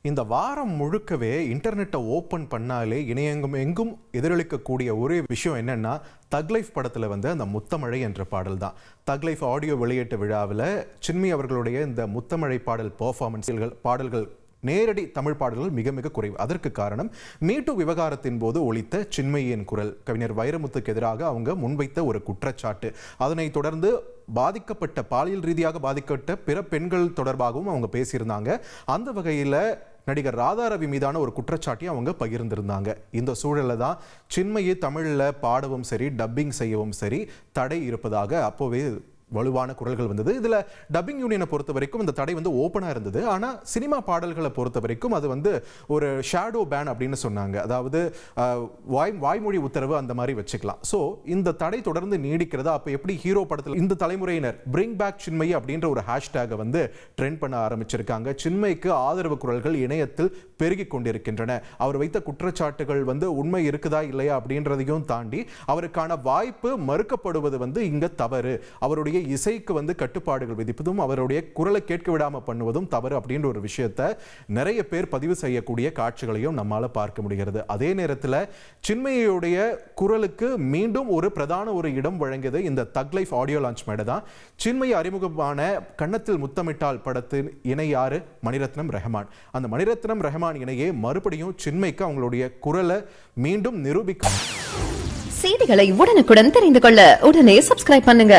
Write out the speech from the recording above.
இந்த வாரம் முழுக்கவே இன்டர்நெட்டை ஓப்பன் பண்ணாலே இணையங்கும் எங்கும் எதிரொலிக்கக்கூடிய ஒரே விஷயம் என்னன்னா தக் லைஃப் படத்தில் வந்து அந்த முத்தமழை என்ற பாடல் தான். தக் லைஃப் ஆடியோ வெளியீட்டு விழாவில் சின்மயி அவர்களுடைய இந்த முத்தமழை பாடல் பெர்ஃபார்மன்ஸ்கள் பாடல்கள் நேரடி தமிழ் பாடல்கள் மிக மிக குறைவு. அதற்கு காரணம் மீட்டு விவகாரத்தின் போது ஒலித்த சின்மயியின் குரல், கவிஞர் வைரமுத்துக்கு எதிராக அவங்க முன்வைத்த ஒரு குற்றச்சாட்டு. அதனைத் தொடர்ந்து பாதிக்கப்பட்ட பாலியல் ரீதியாக பாதிக்கப்பட்ட பிற பெண்கள் தொடர்பாகவும் அவங்க பேசியிருந்தாங்க. அந்த வகையில் நடிகர் ராதாரவி மீதான ஒரு குற்றச்சாட்டியை அவங்க பகிர்ந்திருந்தாங்க. இந்த சூழலில் தான் சின்மயி தமிழில் பாடவும் சரி டப்பிங் செய்யவும் சரி தடை இருப்பதாக அப்போவே வலுவான குரல்கள் வந்தது. இதில் டப்பிங் யூனியனை பொறுத்த வரைக்கும் இந்த தடை வந்து ஓப்பனாக இருந்தது. ஆனால் சினிமா பாடல்களை பொறுத்த வரைக்கும் அது வந்து ஒரு ஷேடோ பேன் அப்படின்னு சொன்னாங்க. அதாவது வாய்மொழி உத்தரவு அந்த மாதிரி வச்சுக்கலாம். ஸோ இந்த தடை தொடர்ந்து நீடிக்கிறதா? அப்போ எப்படி ஹீரோ படத்தில் இந்த தலைமுறையினர் பிரிங் பேக் சின்மயி அப்படின்ற ஒரு ஹேஷ்டேகை வந்து ட்ரெண்ட் பண்ண ஆரம்பிச்சிருக்காங்க. சின்மயிக்கு ஆதரவு குரல்கள் இணையத்தில் பெருகி கொண்டிருக்கின்றன. அவர் வைத்த குற்றச்சாட்டுகள் வந்து உண்மை இருக்குதா இல்லையா அப்படின்றதையும் தாண்டி அவருக்கான வாய்ப்பு மறுக்கப்படுவது வந்து இங்க தவறு. அவருடைய இசைக்கு வந்து கட்டுப்பாடுகள் விதிப்பதும் அவருடைய குரலை கேட்க விடாம பண்ணுவதும் தவறு அப்படின்ற ஒரு விஷயத்தை நிறைய பேர் பதிவு செய்யக்கூடிய காட்சிகளையும் நம்மால பார்க்க முடிகிறது. அதே நேரத்தில் சின்மயியுடைய குரலுக்கு மீண்டும் ஒரு பிரதான ஒரு இடம் வழங்கியது இந்த தக் லைஃப் ஆடியோ லான்ச் மேடை தான். சின்மயி அறிமுகமான கன்னத்தில் முத்தமிட்டால் படத்தின் இணை யாரு? மணிரத்னம் ரஹ்மான். அந்த மணிரத்னம் ரஹ்மான் இணையே மறுபடியும் சின்மயிக்கு அவங்களுடைய குரலை மீண்டும் நிரூபிக்க. செய்திகளை உடனுக்குடன் தெரிந்து கொள்ள உடனே சப்ஸ்கிரைப் பண்ணுங்க.